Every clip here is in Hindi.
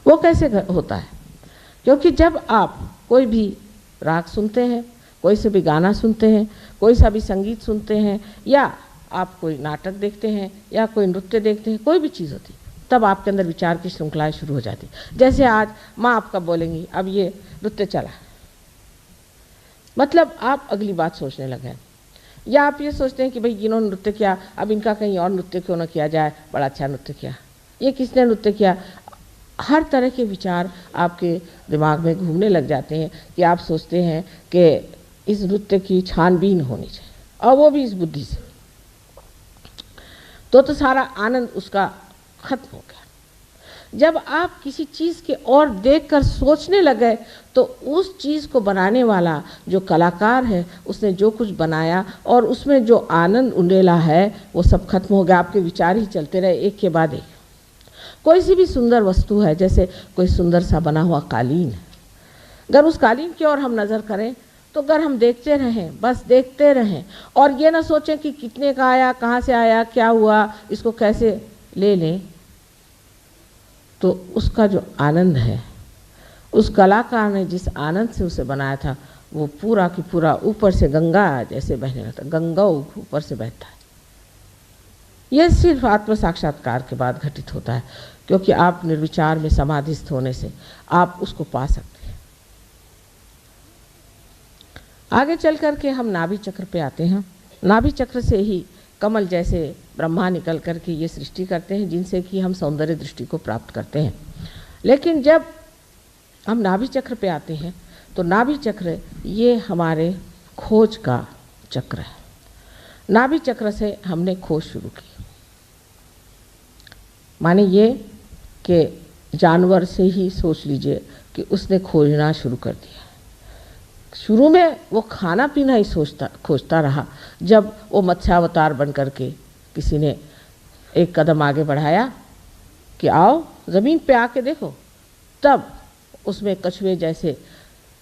वो कैसे होता है? क्योंकि जब आप कोई भी राग सुनते हैं, कोई से भी गाना सुनते हैं, कोई सा भी संगीत सुनते हैं, या आप कोई नाटक देखते हैं या कोई नृत्य देखते हैं, कोई भी चीज़ होती, तब आपके अंदर विचार की श्रृंखलाएं शुरू हो जाती। जैसे आज माँ आपका बोलेंगी, अब ये नृत्य चला, मतलब आप अगली बात सोचने लगे, या आप ये सोचते हैं कि भाई इन्होंने नृत्य किया, अब इनका कहीं और नृत्य क्यों ना किया जाए, बड़ा अच्छा नृत्य किया, ये किसने नृत्य किया। हर तरह के विचार आपके दिमाग में घूमने लग जाते हैं कि आप सोचते हैं कि इस नृत्य की छानबीन होनी चाहिए, और वो भी इस बुद्धि से, तो सारा आनंद उसका खत्म हो गया। जब आप किसी चीज़ के और देखकर सोचने लगे, तो उस चीज़ को बनाने वाला जो कलाकार है, उसने जो कुछ बनाया और उसमें जो आनंद उंडेला है, वो सब खत्म हो गया। आपके विचार ही चलते रहे एक के बाद एक। कोई सी भी सुंदर वस्तु है, जैसे कोई सुंदर सा बना हुआ कालीन है, अगर उस कालीन की ओर हम नज़र करें, तो अगर हम देखते रहें, बस देखते रहें, और ये ना सोचें कि कितने का आया, कहाँ से आया, क्या हुआ, इसको कैसे ले लें, तो उसका जो आनंद है, उस कलाकार ने जिस आनंद से उसे बनाया था, वो पूरा की पूरा ऊपर से गंगा जैसे बहने लगता, गंगा ऊपर से बहता है। यह सिर्फ आत्म साक्षात्कार के बाद घटित होता है, क्योंकि आप निर्विचार में समाधिस्थ होने से आप उसको पा सकते हैं। आगे चल करके हम नाभि चक्र पे आते हैं। नाभि चक्र से ही कमल जैसे ब्रह्मा निकल कर के ये सृष्टि करते हैं, जिनसे कि हम सौंदर्य दृष्टि को प्राप्त करते हैं। लेकिन जब हम नाभि चक्र पे आते हैं, तो नाभि चक्र ये हमारे खोज का चक्र है। नाभि चक्र से हमने खोज शुरू की। माने ये कि जानवर से ही सोच लीजिए कि उसने खोजना शुरू कर दिया। शुरू में वो खाना पीना ही खोजता रहा। जब वो मत्स्यावतार बन करके किसी ने एक कदम आगे बढ़ाया कि आओ ज़मीन पे आके देखो, तब उसमें कछुए जैसे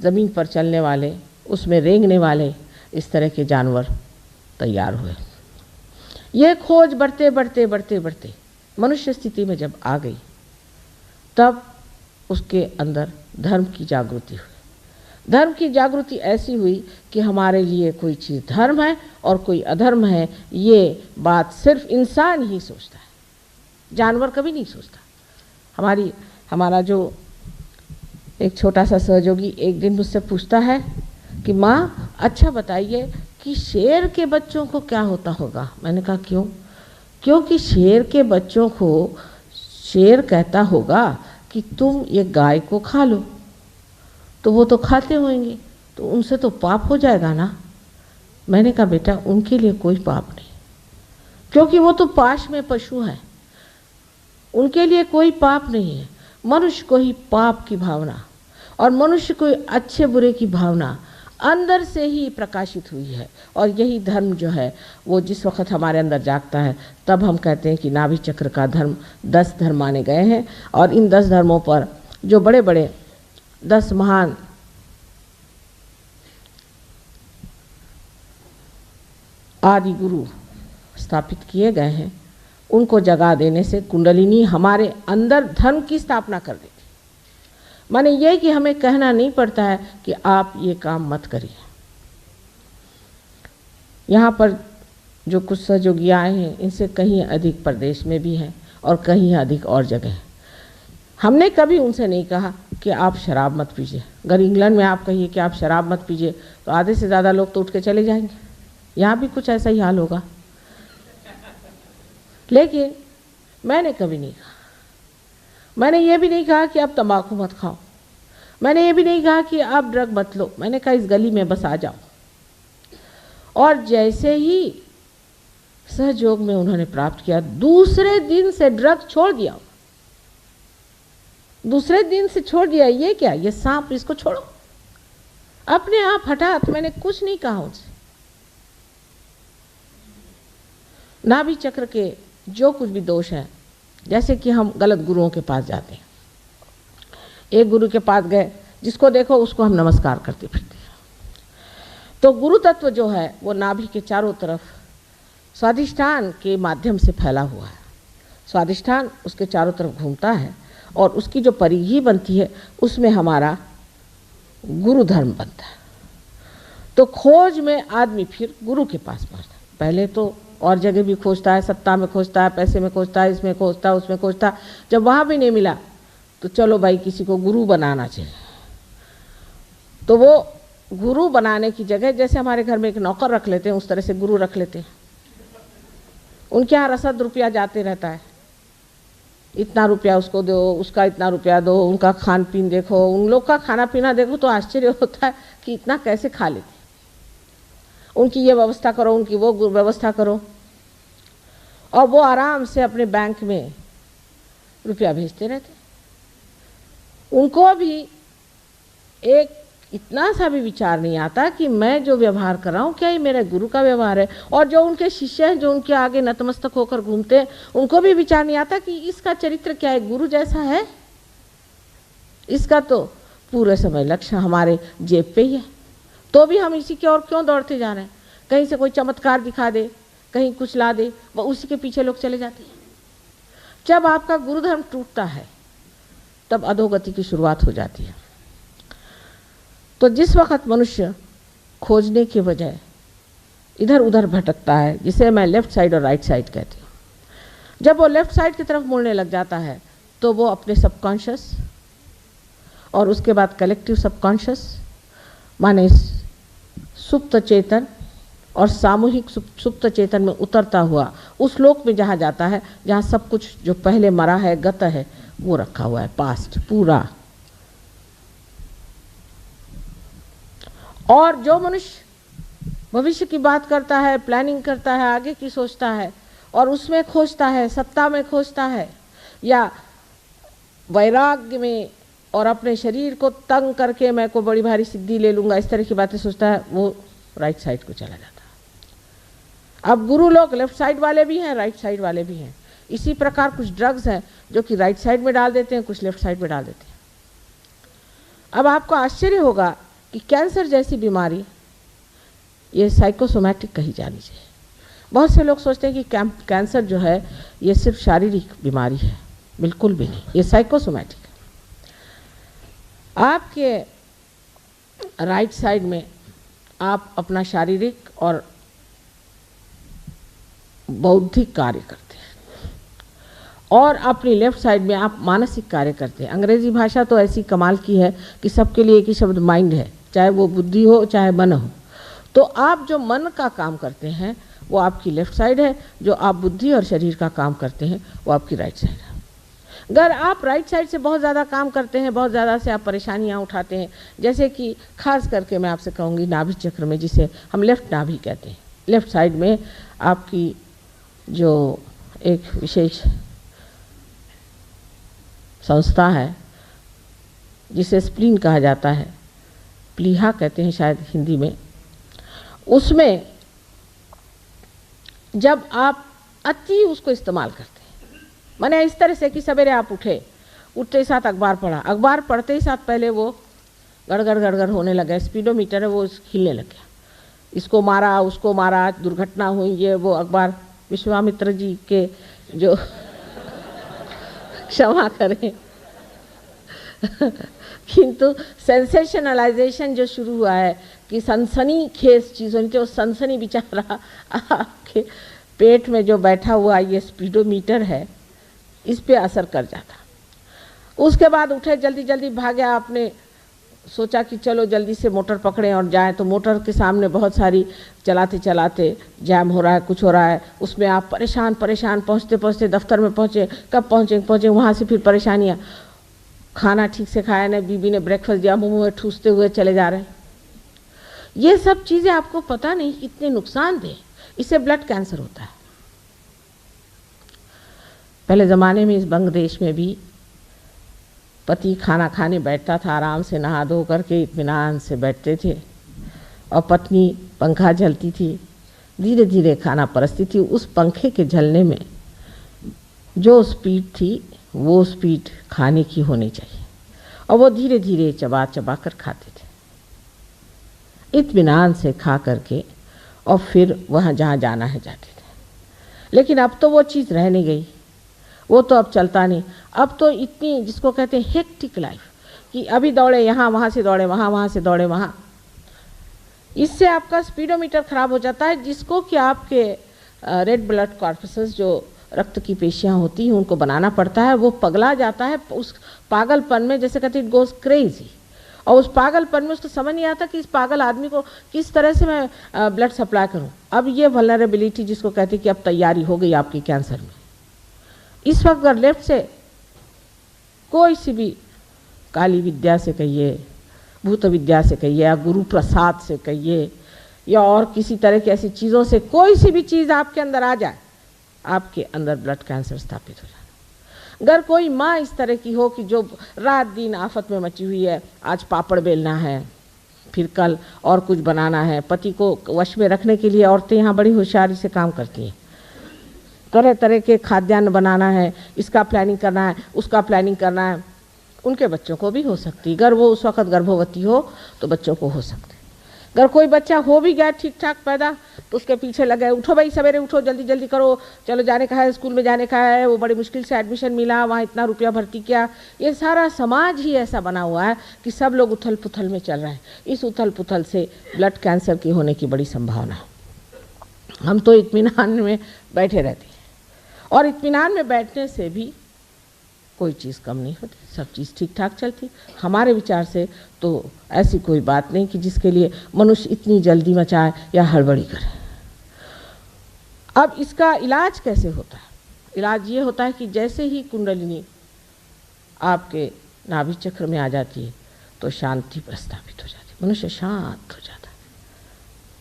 ज़मीन पर चलने वाले, उसमें रेंगने वाले, इस तरह के जानवर तैयार हुए। ये खोज बढ़ते बढ़ते बढ़ते बढ़ते मनुष्य स्थिति में जब आ गई, तब उसके अंदर धर्म की जागृति हुई। धर्म की जागृति ऐसी हुई कि हमारे लिए कोई चीज़ धर्म है और कोई अधर्म है, ये बात सिर्फ इंसान ही सोचता है, जानवर कभी नहीं सोचता। हमारा जो एक छोटा सा सहयोगी एक दिन मुझसे पूछता है कि माँ अच्छा बताइए कि शेर के बच्चों को क्या होता होगा। मैंने कहा क्यों? क्योंकि शेर के बच्चों को शेर कहता होगा कि तुम ये गाय को खा लो, तो वो तो खाते होंगे, तो उनसे तो पाप हो जाएगा ना। मैंने कहा बेटा उनके लिए कोई पाप नहीं, क्योंकि वो तो पाश में पशु हैं, उनके लिए कोई पाप नहीं है। मनुष्य को ही पाप की भावना और मनुष्य को अच्छे बुरे की भावना अंदर से ही प्रकाशित हुई है। और यही धर्म जो है, वो जिस वक्त हमारे अंदर जागता है, तब हम कहते हैं कि नाभि चक्र का धर्म 10 धर्म माने गए हैं। और इन 10 धर्मों पर जो बड़े बड़े 10 महान आदि गुरु स्थापित किए गए हैं, उनको जगा देने से कुंडलिनी हमारे अंदर धर्म की स्थापना कर देती। माने ये कि हमें कहना नहीं पड़ता है कि आप ये काम मत करिए। यहाँ पर जो कुछ सहयोगी आए हैं, इनसे कहीं अधिक प्रदेश में भी हैं और कहीं अधिक और जगह। हमने कभी उनसे नहीं कहा कि आप शराब मत पीजिए। अगर इंग्लैंड में आप कहिए कि आप शराब मत पीजिए, तो आधे से ज़्यादा लोग तो उठ के चले जाएंगे। यहाँ भी कुछ ऐसा ही हाल होगा। लेकिन मैंने कभी नहीं कहा। मैंने ये भी नहीं कहा कि आप तंबाकू मत खाओ, मैंने ये भी नहीं कहा कि आप ड्रग मत लो। मैंने कहा इस गली में बस आ जाओ। और जैसे ही सहयोग में उन्होंने प्राप्त किया, दूसरे दिन से ड्रग छोड़ दिया। दूसरे दिन से छोड़ दिया। ये क्या, ये सांप, इसको छोड़ो, अपने आप हठात। मैंने कुछ नहीं कहा उनसे। नाभि चक्र के जो कुछ भी दोष हैं, जैसे कि हम गलत गुरुओं के पास जाते हैं। एक गुरु के पास गए, जिसको देखो उसको हम नमस्कार करते फिरते हैं। तो गुरु तत्व जो है वो नाभि के चारों तरफ स्वादिष्ठान के माध्यम से फैला हुआ है। स्वादिष्ठान उसके चारों तरफ घूमता है और उसकी जो परिधि बनती है उसमें हमारा गुरु धर्म बनता है। तो खोज में आदमी फिर गुरु के पास पहुँचता। पहले तो और जगह भी खोजता है, सत्ता में खोजता है, पैसे में खोजता है, इसमें खोजता है, उसमें खोजता है। जब वहाँ भी नहीं मिला तो चलो भाई किसी को गुरु बनाना चाहिए। तो वो गुरु बनाने की जगह जैसे हमारे घर में एक नौकर रख लेते हैं उस तरह से गुरु रख लेते हैं। उनके यहाँ रसद रुपया जाते रहता है, इतना रुपया उसको दो, उसका इतना रुपया दो, उनका खान पीन देखो, उन लोग का खाना पीना देखो तो आश्चर्य होता है कि इतना कैसे खा लेते। उनकी ये व्यवस्था करो, उनकी वो व्यवस्था करो, और वो आराम से अपने बैंक में रुपया भेजते रहते। उनको भी एक इतना सा भी विचार नहीं आता कि मैं जो व्यवहार कर रहा हूँ क्या ये मेरे गुरु का व्यवहार है। और जो उनके शिष्य हैं, जो उनके आगे नतमस्तक होकर घूमते हैं, उनको भी विचार नहीं आता कि इसका चरित्र क्या है, गुरु जैसा है। इसका तो पूरे समय लक्ष्य हमारे जेब पे ही है, तो भी हम इसी की ओर क्यों दौड़ते जा रहे हैं। कहीं से कोई चमत्कार दिखा दे, कहीं कुछ ला दे, वह उसी के पीछे लोग चले जाते हैं। जब आपका गुरु धर्म टूटता है तब अधोगति की शुरुआत हो जाती है। तो जिस वक्त मनुष्य खोजने के बजाय इधर उधर भटकता है, जिसे मैं लेफ्ट साइड और राइट साइड कहती हूँ, जब वो लेफ्ट साइड की तरफ मुड़ने लग जाता है तो वो अपने सबकॉन्शियस और उसके बाद कलेक्टिव सबकॉन्शियस माने सुप्त चेतन और सामूहिक सुप्त चेतन में उतरता हुआ उस लोक में जहाँ जाता है जहाँ सब कुछ जो पहले मरा है, गत है, वो रखा हुआ है, पास्ट पूरा। और जो मनुष्य भविष्य की बात करता है, प्लानिंग करता है, आगे की सोचता है और उसमें खोजता है, सत्ता में खोजता है या वैराग्य में और अपने शरीर को तंग करके मैं को बड़ी भारी सिद्धि ले लूँगा, इस तरह की बातें सोचता है, वो राइट साइड को चला जाता है। अब गुरु लोग लेफ्ट साइड वाले भी हैं, राइट साइड वाले भी हैं। इसी प्रकार कुछ ड्रग्स हैं जो कि राइट साइड में डाल देते हैं, कुछ लेफ्ट साइड में डाल देते हैं। अब आपको आश्चर्य होगा कि कैंसर जैसी बीमारी ये साइकोसोमैटिक कही जानी चाहिए। बहुत से लोग सोचते हैं कि कैंसर जो है ये सिर्फ शारीरिक बीमारी है, बिल्कुल भी नहीं, ये साइकोसोमैटिक है। आपके राइट साइड में आप अपना शारीरिक और बौद्धिक कार्य करते हैं और अपनी लेफ्ट साइड में आप मानसिक कार्य करते हैं। अंग्रेजी भाषा तो ऐसी कमाल की है कि सबके लिए एक ही शब्द माइंड है, चाहे वो बुद्धि हो चाहे मन हो। तो आप जो मन का काम करते हैं वो आपकी लेफ्ट साइड है, जो आप बुद्धि और शरीर का काम करते हैं वो आपकी राइट साइड है। अगर आप राइट साइड से बहुत ज़्यादा काम करते हैं, बहुत ज़्यादा से आप परेशानियां उठाते हैं, जैसे कि खास करके मैं आपसे कहूँगी नाभि चक्र में, जिसे हम लेफ्ट नाभि कहते हैं, लेफ्ट साइड में आपकी जो एक विशेष संस्था है जिसे स्प्लीन कहा जाता है, प्लीहा कहते हैं शायद हिंदी में, उसमें जब आप अति उसको इस्तेमाल करते हैं, माने इस तरह से कि सवेरे आप उठते ही साथ अखबार पढ़ा, अखबार पढ़ते ही साथ पहले वो गड़गड़ गड़गड़ होने लगा, स्पीडोमीटर है वो हिलने लग गया, इसको मारा उसको मारा, दुर्घटना हुई, ये वो अखबार विश्वामित्र जी के जो क्षमा करें किंतु सेंसेशनलाइजेशन जो शुरू हुआ है कि सनसनी खेज चीज़ों की, वो सनसनी बेचारा आपके पेट में जो बैठा हुआ ये स्पीडोमीटर है इस पे असर कर जाता। उसके बाद उठे, जल्दी जल्दी भागे, आपने सोचा कि चलो जल्दी से मोटर पकड़ें और जाएं, तो मोटर के सामने बहुत सारी चलाते चलाते जैम हो रहा है, कुछ हो रहा है, उसमें आप परेशान पहुँचते पहुँचते दफ्तर में पहुँचे, कब पहुँचे वहाँ से फिर परेशानियाँ, खाना ठीक से खाया नहीं, बीबी ने ब्रेकफास्ट दिया, मुँह में ठूसते हुए चले जा रहे हैं। ये सब चीज़ें आपको पता नहीं कितने नुकसानदेह, इससे ब्लड कैंसर होता है। पहले ज़माने में इस बंग देश में भी पति खाना खाने बैठता था, आराम से नहा धो करके इत्मीनान से बैठते थे और पत्नी पंखा झलती थी, धीरे धीरे खाना परसती थी। उस पंखे के झलने में जो स्पीड थी वो स्पीड खाने की होनी चाहिए और वो धीरे धीरे चबा चबा कर खाते थे, इत्मीनान से खा करके, और फिर वहाँ जहाँ जाना है जाते थे। लेकिन अब तो वो चीज़ रह नहीं गई। वो तो अब चलता नहीं। अब तो इतनी जिसको कहते हैं हेक्टिक लाइफ कि अभी दौड़े यहाँ, वहाँ से दौड़े वहाँ, वहाँ से दौड़े वहाँ, इससे आपका स्पीडोमीटर खराब हो जाता है, जिसको कि आपके रेड ब्लड कॉर्पसेस जो रक्त की पेशियाँ होती हैं उनको बनाना पड़ता है। वो पगला जाता है उस पागलपन में, जैसे कहते हैं इट गोज क्रेजी, और उस पागलपन में उसको समझ नहीं आता कि इस पागल आदमी को किस तरह से मैं ब्लड सप्लाई करूं। अब ये वल्नरेबिलिटी जिसको कहते हैं कि अब तैयारी हो गई आपकी कैंसर में, इस वक्त अगर लेफ्ट से कोई सी भी काली विद्या से कहिए, भूत विद्या से कहिए, या गुरु प्रसाद से कहिए, या और किसी तरह की ऐसी चीज़ों से कोई सी भी चीज़ आपके अंदर आ जाए, आपके अंदर ब्लड कैंसर स्थापित हो जाए। अगर कोई माँ इस तरह की हो कि जो रात दिन आफत में मची हुई है, आज पापड़ बेलना है, फिर कल और कुछ बनाना है, पति को वश में रखने के लिए औरतें यहाँ बड़ी होशियारी से काम करती हैं, तरह तरह के खाद्यान्न बनाना है, इसका प्लानिंग करना है, उसका प्लानिंग करना है। उनके बच्चों को भी हो सकती है, अगर वो उस वक़्त गर्भवती हो तो बच्चों को हो सकते। अगर कोई बच्चा हो भी गया ठीक ठाक पैदा तो उसके पीछे लगे, उठो भाई सवेरे उठो, जल्दी जल्दी करो, चलो जाने का है, स्कूल में जाने का है, वो बड़ी मुश्किल से एडमिशन मिला, वहाँ इतना रुपया भर्ती किया। ये सारा समाज ही ऐसा बना हुआ है कि सब लोग उथल पुथल में चल रहे हैं। इस उथल पुथल से ब्लड कैंसर की होने की बड़ी संभावना है। हम तो इत्मीनान में बैठे रहते हैं, और इत्मीनान में बैठने से भी कोई चीज़ कम नहीं होती, सब चीज़ ठीक ठाक चलती। हमारे विचार से तो ऐसी कोई बात नहीं कि जिसके लिए मनुष्य इतनी जल्दी मचाए या हड़बड़ी करे। अब इसका इलाज कैसे होता है? इलाज ये होता है कि जैसे ही कुंडलिनी आपके नाभि चक्र में आ जाती है तो शांति प्रस्थापित हो जाती है, मनुष्य शांत हो जाता है,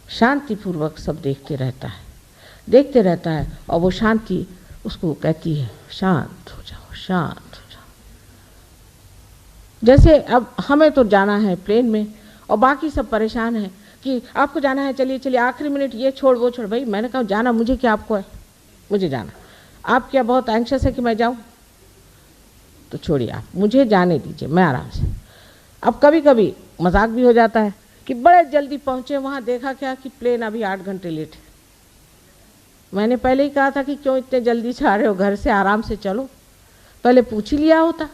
शांतिपूर्वक सब देखते रहता है, और वो शांति उसको कहती है शांत हो जाओ, शांत हो जाओ। जैसे अब हमें तो जाना है प्लेन में और बाकी सब परेशान हैं कि आपको जाना है, चलिए चलिए, आखिरी मिनट ये छोड़ वो छोड़। भाई मैंने कहा जाना मुझे क्या, आपको है, मुझे जाना। आप क्या बहुत एंक्शस है कि मैं जाऊं? तो छोड़िए, आप मुझे जाने दीजिए, मैं आराम से। अब कभी कभी मजाक भी हो जाता है कि बड़े जल्दी पहुंचे, वहाँ देखा क्या कि प्लेन अभी 8 घंटे लेट है। मैंने पहले ही कहा था कि क्यों इतने जल्दी से आ रहे हो, घर से आराम से चलो, पहले पूछ ही लिया होता।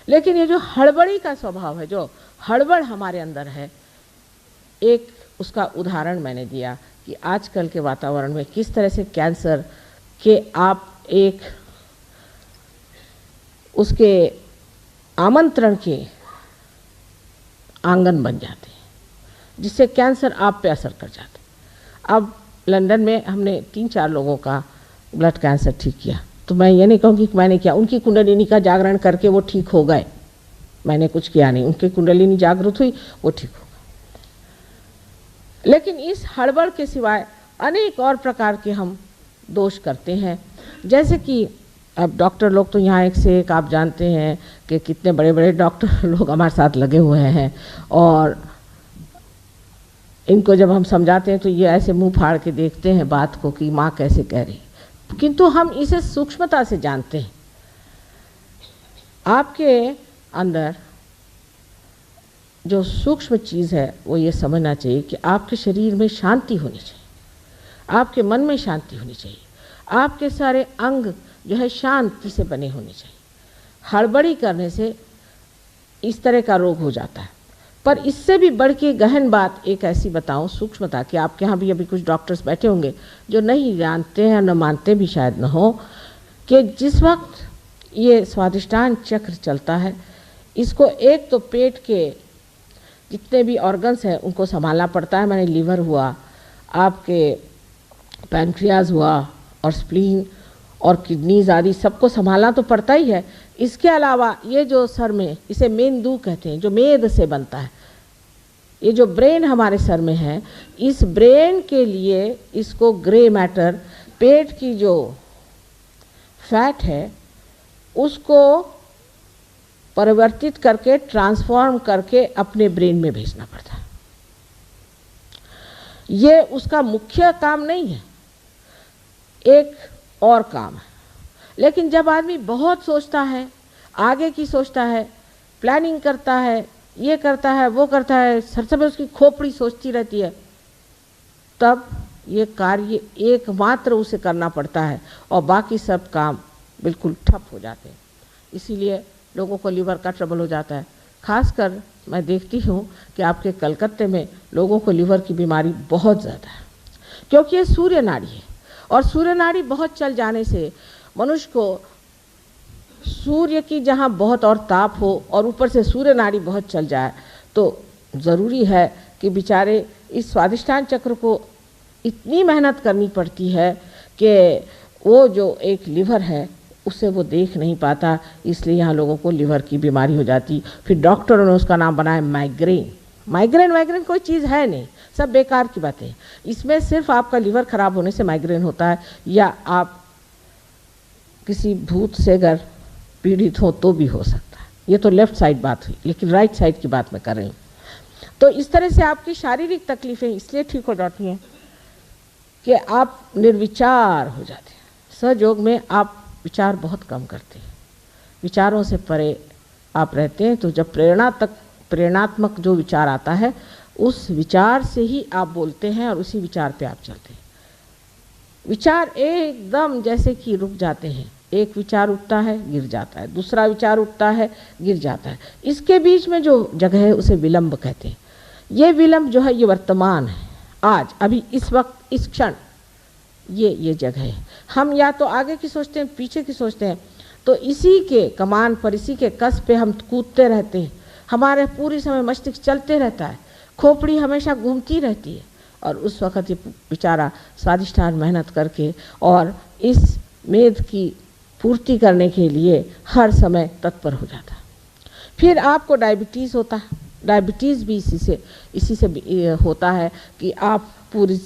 लेकिन ये जो हड़बड़ी का स्वभाव है, जो हड़बड़ हमारे अंदर है, एक उसका उदाहरण मैंने दिया कि आजकल के वातावरण में किस तरह से कैंसर के आप एक उसके आमंत्रण के आंगन बन जाते हैं, जिससे कैंसर आप पे असर कर जाते हैं। अब लंदन में हमने 3-4 लोगों का ब्लड कैंसर ठीक किया, तो मैं ये नहीं कहूँगी कि मैंने किया, उनकी कुंडलिनी का जागरण करके वो ठीक हो गए, मैंने कुछ किया नहीं, उनकी कुंडलिनी जागृत हुई, वो ठीक हो गए। लेकिन इस हड़बड़ के सिवाय अनेक और प्रकार के हम दोष करते हैं, जैसे कि अब डॉक्टर लोग तो यहाँ एक से एक, आप जानते हैं कि कितने बड़े बड़े डॉक्टर लोग हमारे साथ लगे हुए हैं, और इनको जब हम समझाते हैं तो ये ऐसे मुंह फाड़ के देखते हैं बात को कि माँ कैसे कह रही, किंतु हम इसे सूक्ष्मता से जानते हैं। आपके अंदर जो सूक्ष्म चीज़ है वो ये समझना चाहिए कि आपके शरीर में शांति होनी चाहिए, आपके मन में शांति होनी चाहिए, आपके सारे अंग जो है शांति से बने होने चाहिए। हड़बड़ी करने से इस तरह का रोग हो जाता है। पर इससे भी बढ़ के गहन बात एक ऐसी बताऊं, सूक्ष्मता, कि आपके यहाँ भी अभी कुछ डॉक्टर्स बैठे होंगे जो नहीं जानते हैं, न मानते भी शायद न हो, कि जिस वक्त ये स्वादिष्टान चक्र चलता है, इसको एक तो पेट के जितने भी ऑर्गन्स हैं उनको संभालना पड़ता है, माने लीवर हुआ, आपके पैंक्रियाज हुआ, और स्प्लीन और किडनीज आदि सबको संभालना तो पड़ता ही है। इसके अलावा ये जो सर में, इसे मेंदू कहते हैं, जो मेद से बनता है, ये जो ब्रेन हमारे सर में है, इस ब्रेन के लिए इसको ग्रे मैटर, पेट की जो फैट है उसको परिवर्तित करके, ट्रांसफॉर्म करके अपने ब्रेन में भेजना पड़ता है। ये उसका मुख्य काम नहीं है, एक और काम है। लेकिन जब आदमी बहुत सोचता है, आगे की सोचता है, प्लानिंग करता है, ये करता है, वो करता है, हर समय उसकी खोपड़ी सोचती रहती है, तब ये कार्य एकमात्र उसे करना पड़ता है और बाकी सब काम बिल्कुल ठप हो जाते हैं, इसीलिए लोगों को लीवर का ट्रबल हो जाता है। खासकर मैं देखती हूँ कि आपके कलकत्ते में लोगों को लीवर की बीमारी बहुत ज़्यादा है, क्योंकि ये सूर्य नाड़ी है और सूर्य नाड़ी बहुत चल जाने से मनुष्य को सूर्य की जहाँ बहुत और ताप हो और ऊपर से सूर्य नाड़ी बहुत चल जाए तो ज़रूरी है कि बेचारे इस स्वादिष्टान चक्र को इतनी मेहनत करनी पड़ती है कि वो जो एक लीवर है उसे वो देख नहीं पाता, इसलिए यहाँ लोगों को लीवर की बीमारी हो जाती। फिर डॉक्टरों ने उसका नाम बनाया माइग्रेन। माइग्रेन कोई चीज़ है नहीं, सब बेकार की बातें। इसमें सिर्फ आपका लीवर खराब होने से माइग्रेन होता है, या आप किसी भूत से अगर पीड़ित हो तो भी हो सकता है। ये तो लेफ्ट साइड बात हुई, लेकिन राइट साइड की बात मैं कर रही हूँ। तो इस तरह से आपकी शारीरिक तकलीफ़ें इसलिए ठीक हो जाती हैं कि आप निर्विचार हो जाते हैं। सहयोग में आप विचार बहुत कम करते हैं, विचारों से परे आप रहते हैं। तो जब प्रेरणात्मक जो विचार आता है उस विचार से ही आप बोलते हैं और उसी विचार पे आप चलते हैं। विचार एकदम जैसे कि रुक जाते हैं, एक विचार उठता है गिर जाता है, दूसरा विचार उठता है गिर जाता है, इसके बीच में जो जगह है उसे विलंब कहते हैं। ये विलंब जो है ये वर्तमान है, आज अभी इस वक्त इस क्षण ये जगह है। हम या तो आगे की सोचते हैं पीछे की सोचते हैं, तो इसी के कमान पर इसी के कस पे हम कूदते रहते हैं। हमारे पूरी समय मस्तिष्क चलते रहता है, खोपड़ी हमेशा घूमती रहती है और उस वक़्त ये बेचारा स्वादिष्टान मेहनत करके और इस मेद की पूर्ति करने के लिए हर समय तत्पर हो जाता है। फिर आपको डायबिटीज़ होता है। डायबिटीज़ भी इसी से होता है कि आप पूरी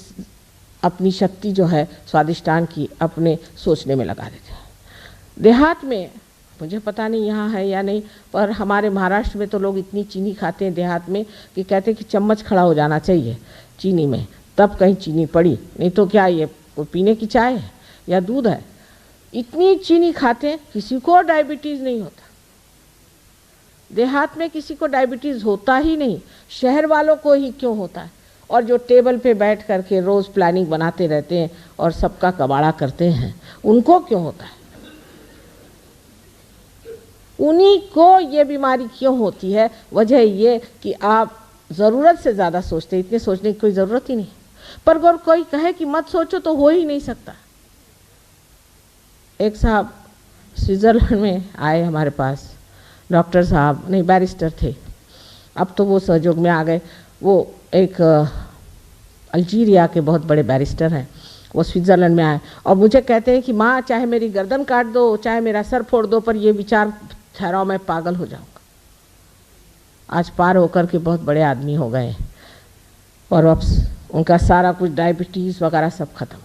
अपनी शक्ति जो है स्वादिष्टान की अपने सोचने में लगा देते हैं। देहात में मुझे पता नहीं यहाँ है या नहीं, पर हमारे महाराष्ट्र में तो लोग इतनी चीनी खाते हैं देहात में कि कहते हैं कि चम्मच खड़ा हो जाना चाहिए चीनी में, तब कहीं चीनी पड़ी, नहीं तो क्या ये पीने की चाय है या दूध है। इतनी चीनी खाते हैं, किसी को डायबिटीज़ नहीं होता। देहात में किसी को डायबिटीज़ होता ही नहीं, शहर वालों को ही क्यों होता है। और जो टेबल पे बैठ करके रोज़ प्लानिंग बनाते रहते हैं और सबका कबाड़ा करते हैं, उनको क्यों होता है। उन्हीं को ये बीमारी क्यों होती है। वजह ये कि आप ज़रूरत से ज़्यादा सोचते हैं। इतने सोचने की कोई ज़रूरत ही नहीं, पर अगर कोई कहे कि मत सोचो तो हो ही नहीं सकता। एक साहब स्विट्ज़रलैंड में आए हमारे पास, डॉक्टर साहब नहीं बैरिस्टर थे, अब तो वो सहयोग में आ गए। वो एक अल्जीरिया के बहुत बड़े बैरिस्टर हैं, वो स्विट्ज़रलैंड में आए और मुझे कहते हैं कि माँ चाहे मेरी गर्दन काट दो, चाहे मेरा सर फोड़ दो, पर ये विचार ठहराओ मैं पागल हो जाऊँगा। आज पार होकर के बहुत बड़े आदमी हो गए और अब उनका सारा कुछ डायबिटीज़ वगैरह सब खत्म हो गया।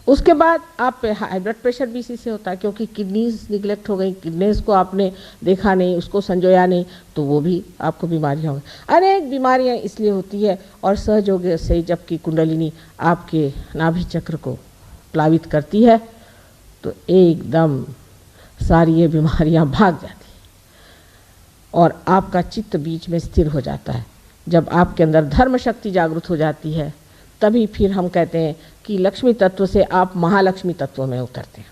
उसके बाद आप पे हाई ब्लड प्रेशर भी इसी से होता है, क्योंकि किडनीज निगलेक्ट हो गई, किडनीज को आपने देखा नहीं, उसको संजोया नहीं, तो वो भी आपको बीमारियाँ हो गई। अनेक बीमारियाँ इसलिए होती है। और सहयोग से जबकि कुंडलिनी आपके नाभि चक्र को प्लावित करती है तो एकदम सारी ये बीमारियाँ भाग जाती हैं और आपका चित्त बीच में स्थिर हो जाता है। जब आपके अंदर धर्म शक्ति जागृत हो जाती है तभी फिर हम कहते हैं कि लक्ष्मी तत्व से आप महालक्ष्मी तत्व में उतरते हैं।